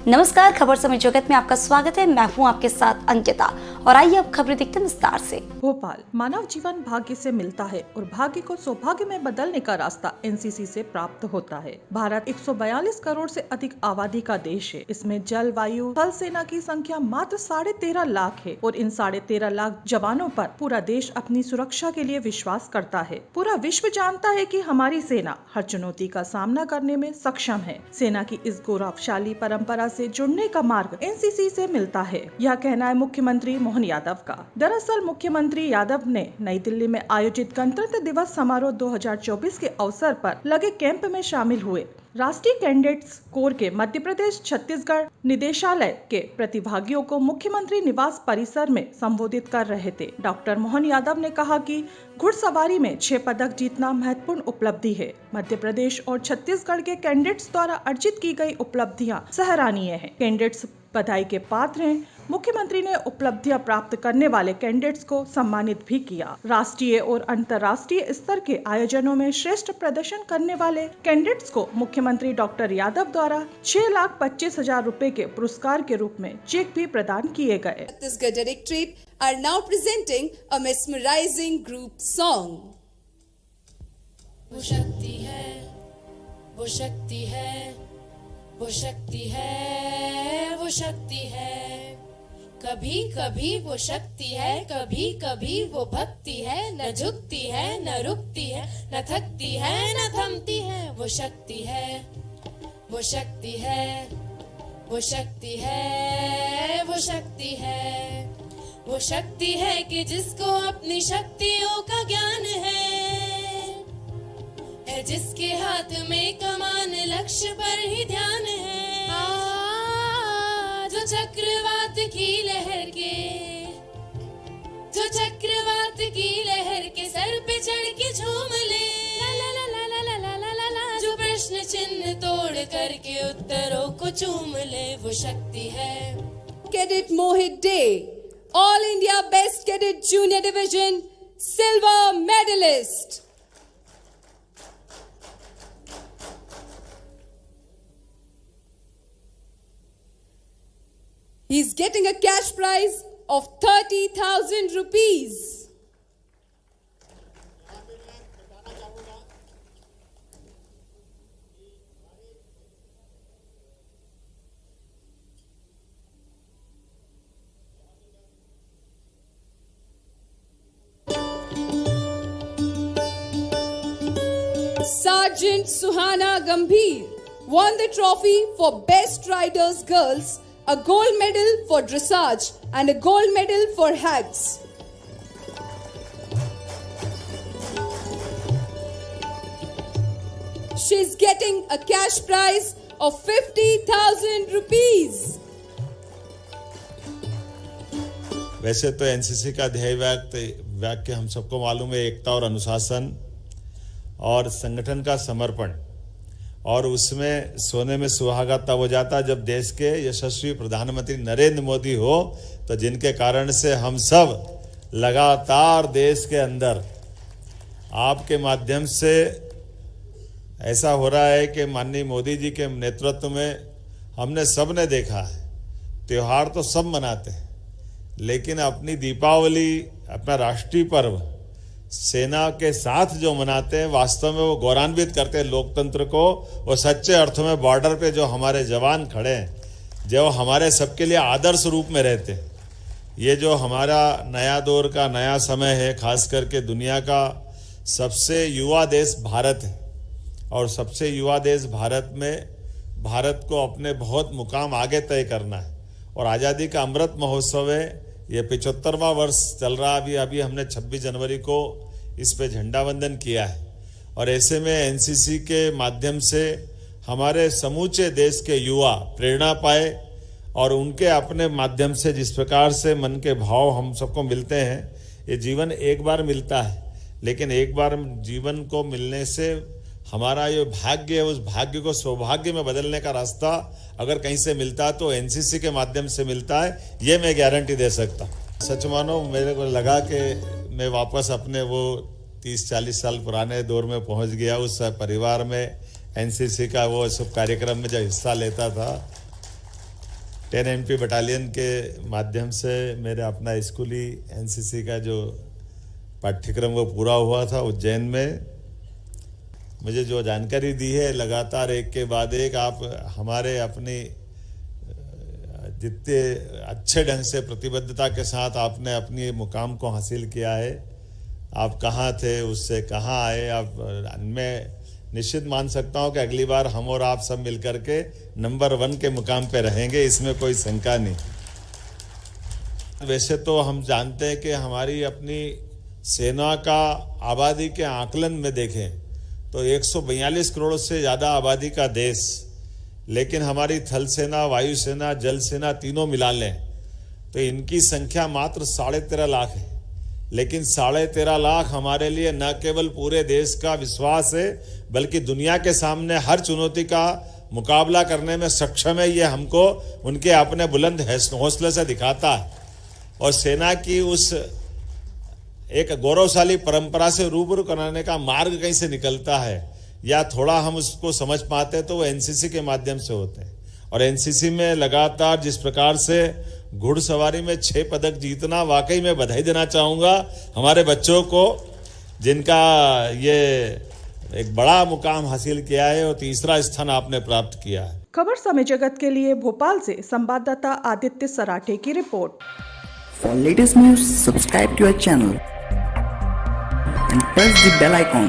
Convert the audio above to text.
नमस्कार, खबर समय जगत में आपका स्वागत है। मैं हूं आपके साथ अंकिता और आइए अब खबरें देखते हैं विस्तार से। भोपाल, मानव जीवन भाग्य से मिलता है और भाग्य को सौभाग्य में बदलने का रास्ता एनसीसी से प्राप्त होता है। भारत 142 करोड़ से अधिक आबादी का देश है। इसमें जल, वायु, थल सेना की संख्या मात्र 13.5 लाख है और इन 13.5 लाख जवानों पर पूरा देश अपनी सुरक्षा के लिए विश्वास करता है। पूरा विश्व जानता है कि हमारी सेना हर चुनौती का सामना करने में सक्षम है। सेना की इस गौरवशाली परंपरा से जुड़ने का मार्ग एनसीसी से मिलता है, यह कहना है मुख्यमंत्री मोहन यादव का। दरअसल मुख्यमंत्री यादव ने नई दिल्ली में आयोजित गणतंत्र दिवस समारोह 2024 के अवसर पर लगे कैंप में शामिल हुए। राष्ट्रीय कैडेट्स कोर के मध्य प्रदेश छत्तीसगढ़ निदेशालय के प्रतिभागियों को मुख्यमंत्री निवास परिसर में संबोधित कर रहे थे। डॉक्टर मोहन यादव ने कहा कि घुड़सवारी में 6 पदक जीतना महत्वपूर्ण उपलब्धि है। मध्य प्रदेश और छत्तीसगढ़ के कैडेट्स द्वारा अर्जित की गई उपलब्धियां सराहनीय हैं। कैडेट्स बधाई के पात्र हैं। मुख्यमंत्री ने उपलब्धियां प्राप्त करने वाले कैडेट्स को सम्मानित भी किया। राष्ट्रीय और अंतर्राष्ट्रीय स्तर के आयोजनों में श्रेष्ठ प्रदर्शन करने वाले कैडेट्स को मुख्यमंत्री डॉक्टर यादव द्वारा 6,25,000 रुपए के पुरस्कार के रूप में चेक भी प्रदान किए गए। Chhattisgarh Directorate are now presenting a mesmerizing group song. वो शक्ति है, वो शक्ति है, वो शक्ति है, वो शक्ति है। कभी कभी वो शक्ति है, कभी कभी वो भक्ति है। न झुकती है, न रुकती है, न थकती है, न थमती है। वो शक्ति है, वो शक्ति है, वो शक्ति है, वो शक्ति है। वो शक्ति है कि जिसको अपनी शक्तियों का ज्ञान है जिसके हाथ में कमान लक्ष्य पर ही ध्यान है। जो चक्रवात की लहर के, जो चक्रवात की लहर के सर पे चढ़ के झूम ले। ला ला ला ला ला ला ला ला ला। जो प्रश्न चिन्ह तोड़ करके उत्तरों को चूम ले। वो शक्ति है। Cadet Mohit Day, All India Best Cadet Junior Division Silver Medalist. He's getting a cash prize of 30,000 rupees. Sergeant Suhana Gambhir won the trophy for Best Riders Girls, a gold medal for dressage and a gold medal for hags. She's getting a cash prize of 50,000 rupees. वैसे तो NCC का ध्येय वाक्य हम सबको मालूम है, एकता और अनुशासन और संगठन का समर्पण। और उसमें सोने में सुहागा तब हो जाता जब देश के यशस्वी प्रधानमंत्री नरेंद्र मोदी हो, तो जिनके कारण से हम सब लगातार देश के अंदर आपके माध्यम से ऐसा हो रहा है कि माननीय मोदी जी के नेतृत्व में हमने सबने देखा है, त्योहार तो सब मनाते हैं, लेकिन अपनी दीपावली, अपना राष्ट्रीय पर्व सेना के साथ जो मनाते हैं, वास्तव में वो गौरवान्वित करते हैं लोकतंत्र को। वो सच्चे अर्थों में बॉर्डर पे जो हमारे जवान खड़े हैं, जो हमारे सबके लिए आदर्श रूप में रहते हैं। ये जो हमारा नया दौर का नया समय है, खास करके दुनिया का सबसे युवा देश भारत है और सबसे युवा देश भारत में भारत को अपने बहुत मुकाम आगे तय करना है। और आज़ादी का अमृत महोत्सव है, ये 75वां वर्ष चल रहा। अभी हमने 26 जनवरी को इस पे झंडा वंदन किया है। और ऐसे में एनसीसी के माध्यम से हमारे समूचे देश के युवा प्रेरणा पाए और उनके अपने माध्यम से जिस प्रकार से मन के भाव हम सबको मिलते हैं। ये जीवन एक बार मिलता है, लेकिन एक बार जीवन को मिलने से हमारा ये भाग्य है, उस भाग्य को सौभाग्य में बदलने का रास्ता अगर कहीं से मिलता है तो एनसीसी के माध्यम से मिलता है, ये मैं गारंटी दे सकता। सच मानो मेरे को लगा कि मैं वापस अपने वो 30-40 साल पुराने दौर में पहुंच गया। उस परिवार में एनसीसी का वो सब कार्यक्रम में जब हिस्सा लेता था 10 MP बटालियन के माध्यम से मेरे अपना स्कूली एनसीसी का जो पाठ्यक्रम वो पूरा हुआ था उज्जैन में। मुझे जो जानकारी दी है, लगातार एक के बाद एक आप हमारे अपनी जितने अच्छे ढंग से प्रतिबद्धता के साथ आपने अपनी मुकाम को हासिल किया है। आप कहाँ थे, उससे कहाँ आए, आप मैं निश्चित मान सकता हूँ कि अगली बार हम और आप सब मिलकर के नंबर 1 के मुकाम पे रहेंगे, इसमें कोई शंका नहीं। वैसे तो हम जानते हैं कि हमारी अपनी सेना का आबादी के आकलन में देखें तो 142 करोड़ से ज़्यादा आबादी का देश, लेकिन हमारी थल सेना, वायुसेना, जल सेना तीनों मिला लें तो इनकी संख्या मात्र 13.5 लाख है। लेकिन 13.5 लाख हमारे लिए न केवल पूरे देश का विश्वास है, बल्कि दुनिया के सामने हर चुनौती का मुकाबला करने में सक्षम है। ये हमको उनके अपने बुलंद हौसले से दिखाता है और सेना की उस एक गौरवशाली परंपरा से रूबरू कराने का मार्ग कहीं से निकलता है या थोड़ा हम उसको समझ पाते तो वो एनसीसी के माध्यम से होते हैं। और एनसीसी में लगातार जिस प्रकार से घुड़सवारी में 6 पदक जीतना, वाकई में बधाई देना चाहूँगा हमारे बच्चों को, जिनका ये एक बड़ा मुकाम हासिल किया है और तीसरा स्थान आपने प्राप्त किया है। खबर समय जगत के लिए भोपाल से संवाददाता आदित्य सराठे की report. For latest news, subscribe to our channel and press the bell icon